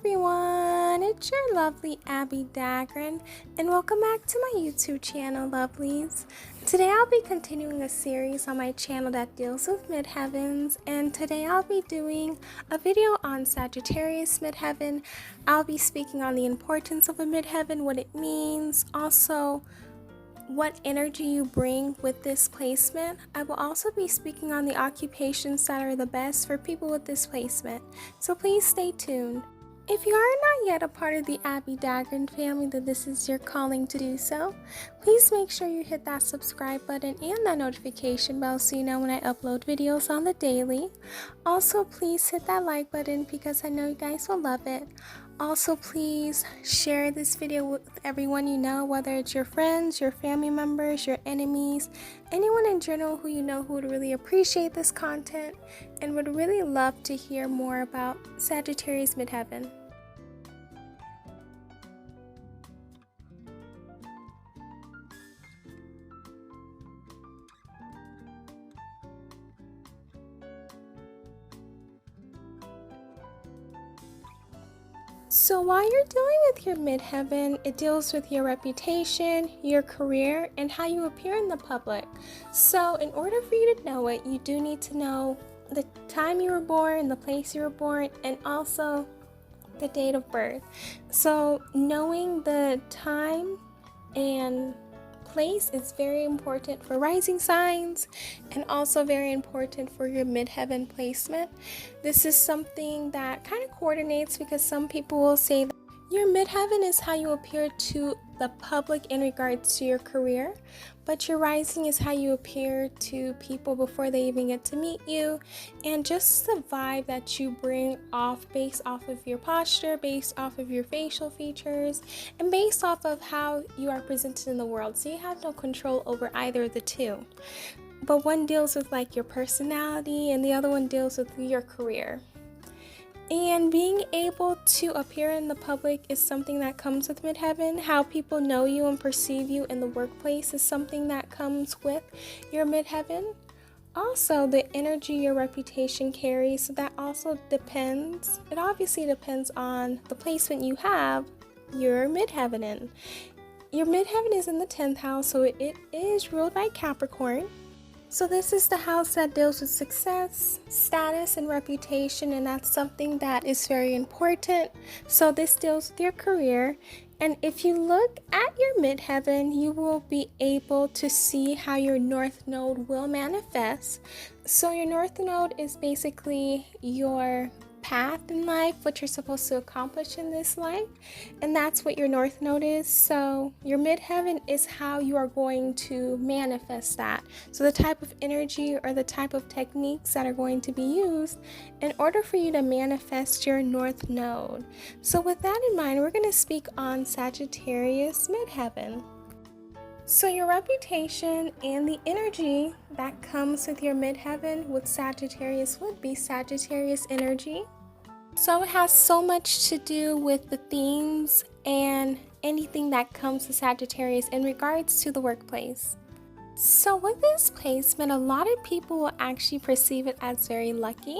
everyone, it's your lovely Abbie Dagrin, and welcome back to my YouTube channel, lovelies. Today I'll be continuing a series on my channel that deals with midheavens, and today I'll be doing a video on Sagittarius Midheaven. I'll be speaking on the importance of a midheaven, what it means, also what energy you bring with this placement. I will also be speaking on the occupations that are the best for people with this placement, so please stay tuned. If you are not yet a part of the Abbie Dagrin family, then this is your calling to do so. Please make sure you hit that subscribe button and that notification bell so you know when I upload videos on the daily. Also, please hit that like button because I know you guys will love it. Also, please share this video with everyone you know, whether it's your friends, your family members, your enemies, anyone in general who you know who would really appreciate this content and would really love to hear more about Sagittarius Midheaven. So while you're dealing with your midheaven, it deals with your reputation, your career, and how you appear in the public. So in order for you to know it, you do need to know the time you were born, the place you were born, and also the date of birth. So knowing the time and place is very important for rising signs and also very important for your midheaven placement. This is something that kind of coordinates because some people will say that your midheaven is how you appear to the public in regards to your career, but your rising is how you appear to people before they even get to meet you, and just the vibe that you bring off based off of your posture, based off of your facial features, and based off of how you are presented in the world. So you have no control over either of the two. But one deals with like your personality and the other one deals with your career. And being able to appear in the public is something that comes with midheaven. How people know you and perceive you in the workplace is something that comes with your midheaven. Also, the energy your reputation carries, so that also depends. It obviously depends on the placement you have your midheaven in. Your midheaven is in the 10th house, so it is ruled by Capricorn. So this is the house that deals with success, status, and reputation, and that's something that is very important. So this deals with your career. And if you look at your midheaven, you will be able to see how your north node will manifest. So your north node is basically your path in life, what you're supposed to accomplish in this life, and that's what your north node is. So your midheaven is how you are going to manifest that. So the type of energy or the type of techniques that are going to be used in order for you to manifest your north node. So with that in mind, we're going to speak on Sagittarius Midheaven. So your reputation and the energy that comes with your midheaven with Sagittarius would be Sagittarius energy. So it has so much to do with the themes and anything that comes to Sagittarius in regards to the workplace. So with this placement, a lot of people will actually perceive it as very lucky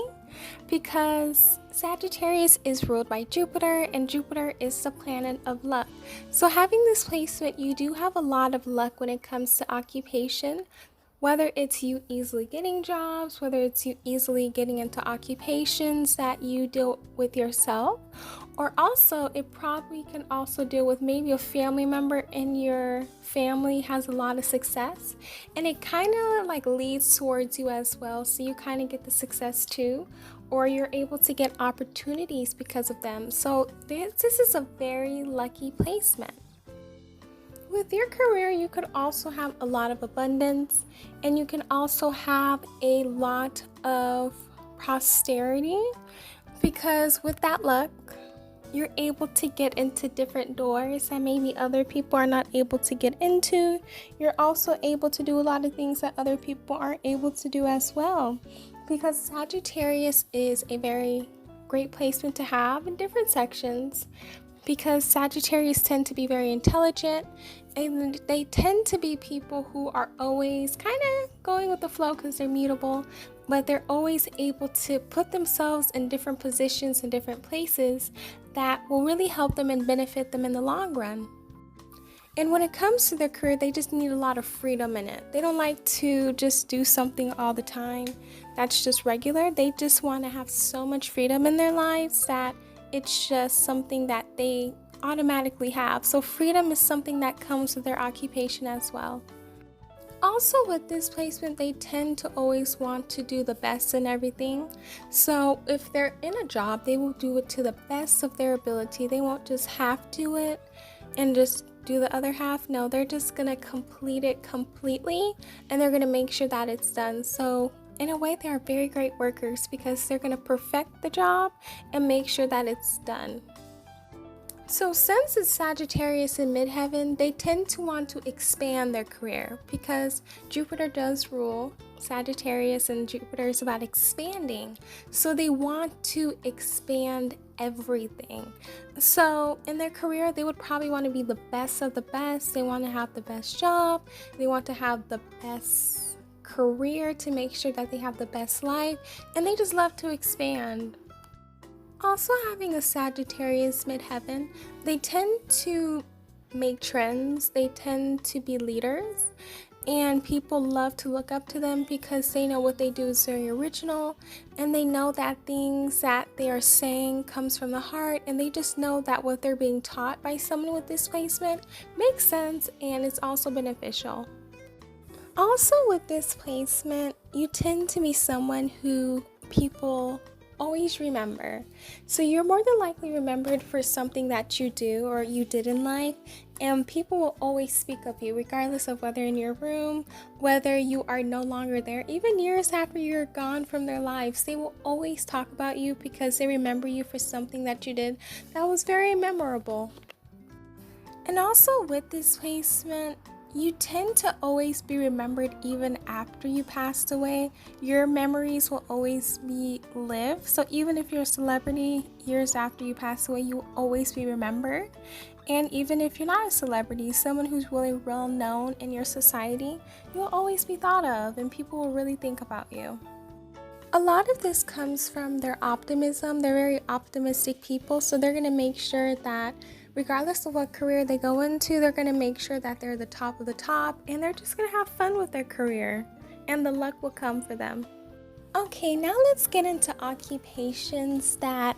because Sagittarius is ruled by Jupiter, and Jupiter is the planet of luck. So having this placement, you do have a lot of luck when it comes to occupation, whether it's you easily getting jobs, whether it's you easily getting into occupations that you deal with yourself, or also it probably can also deal with maybe a family member in your family has a lot of success, and it kind of like leads towards you as well, so you kind of get the success too, or you're able to get opportunities because of them. So this is a very lucky placement. With your career, you could also have a lot of abundance, and you can also have a lot of prosperity because with that luck, you're able to get into different doors that maybe other people are not able to get into. You're also able to do a lot of things that other people aren't able to do as well, because Sagittarius is a very great placement to have in different sections, because Sagittarius tend to be very intelligent, and they tend to be people who are always kind of going with the flow because they're mutable, but they're always able to put themselves in different positions in different places that will really help them and benefit them in the long run. And when it comes to their career, they just need a lot of freedom in it. They don't like to just do something all the time that's just regular. They just want to have so much freedom in their lives that it's just something that they automatically have. So freedom is something that comes with their occupation as well. Also with this placement, they tend to always want to do the best in everything. So if they're in a job, they will do it to the best of their ability. They won't just half do it and just do the other half. No, they're just gonna complete it completely, and they're gonna make sure that it's done. So in a way, they are very great workers because they're gonna perfect the job and make sure that it's done. So since it's Sagittarius in Midheaven, they tend to want to expand their career because Jupiter does rule Sagittarius, and Jupiter is about expanding. So they want to expand everything. So in their career, they would probably want to be the best of the best. They want to have the best job. They want to have the best career to make sure that they have the best life, and they just love to expand. Also, having a Sagittarius Midheaven, they tend to make trends, they tend to be leaders, and people love to look up to them because they know what they do is very original, and they know that things that they are saying comes from the heart, and they just know that what they're being taught by someone with this placement makes sense and it's also beneficial. Also with this placement, you tend to be someone who people always remember. So you're more than likely remembered for something that you do or you did in life, and people will always speak of you regardless of whether in your room, whether you are no longer there, even years after you're gone from their lives. They will always talk about you because they remember you for something that you did that was very memorable. And also with this placement, you tend to always be remembered even after you passed away. Your memories will always be lived. So even if you're a celebrity, years after you pass away, you will always be remembered. And even if you're not a celebrity, someone who's really well known in your society, you will always be thought of and people will really think about you. A lot of this comes from their optimism. They're very optimistic people, so they're going to make sure that regardless of what career they go into, they're going to make sure that they're the top of the top, and they're just going to have fun with their career, and the luck will come for them. Okay, now let's get into occupations that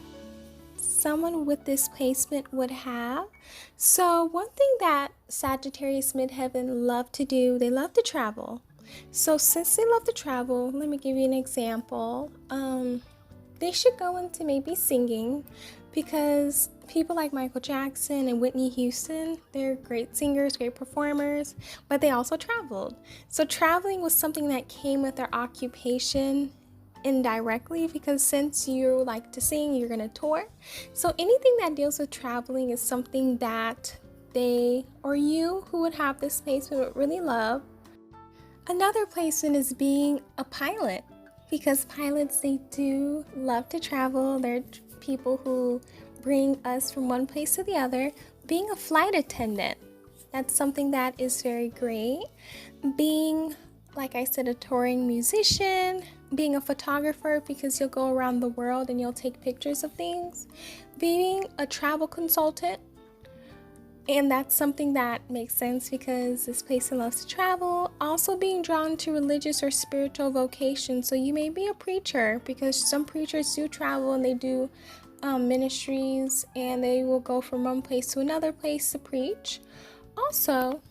someone with this placement would have. So one thing that Sagittarius Midheaven love to do, they love to travel. So since they love to travel, let me give you an example. They should go into maybe singing, because people like Michael Jackson and Whitney Houston, they're great singers, great performers, but they also traveled. So traveling was something that came with their occupation indirectly, because since you like to sing, you're going to tour. So anything that deals with traveling is something that they or you who would have this placement would really love. Another placement is being a pilot, because pilots, they do love to travel. They're people who bring us from one place to the other. Being a flight attendant, that's something that is very great. Being, like I said, a touring musician. Being a photographer, because you'll go around the world and you'll take pictures of things. Being a travel consultant, and that's something that makes sense because this person loves to travel. Also being drawn to religious or spiritual vocation. So you may be a preacher, because some preachers do travel and they do ministries, and they will go from one place to another place to preach. Also,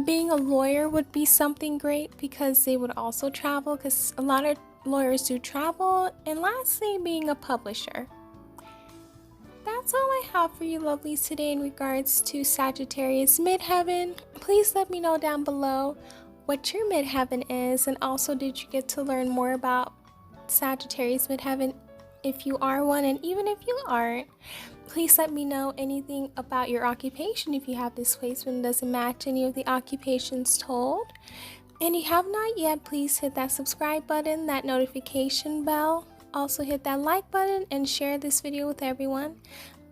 being a lawyer would be something great, because they would also travel, because a lot of lawyers do travel. And lastly, being a publisher. That's all I have for you lovelies today in regards to Sagittarius Midheaven. Please let me know down below what your Midheaven is, and also did you get to learn more about Sagittarius Midheaven if you are one, and even if you aren't, please let me know anything about your occupation if you have this placement and doesn't match any of the occupations told. And if you have not yet, please hit that subscribe button, that notification bell. Also hit that like button and share this video with everyone.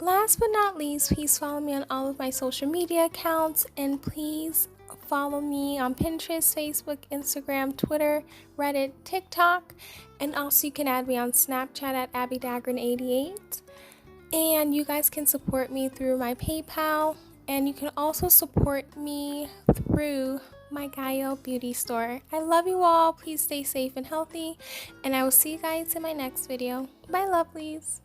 Last but not least, please follow me on all of my social media accounts, and please follow me on Pinterest, Facebook, Instagram, Twitter, Reddit, TikTok, and also you can add me on Snapchat at Abbie Dagrin 88. And you guys can support me through my PayPal, and you can also support me through my Gaio beauty store. I love you all. Please stay safe and healthy, and I will see you guys in my next video. Bye, lovelies.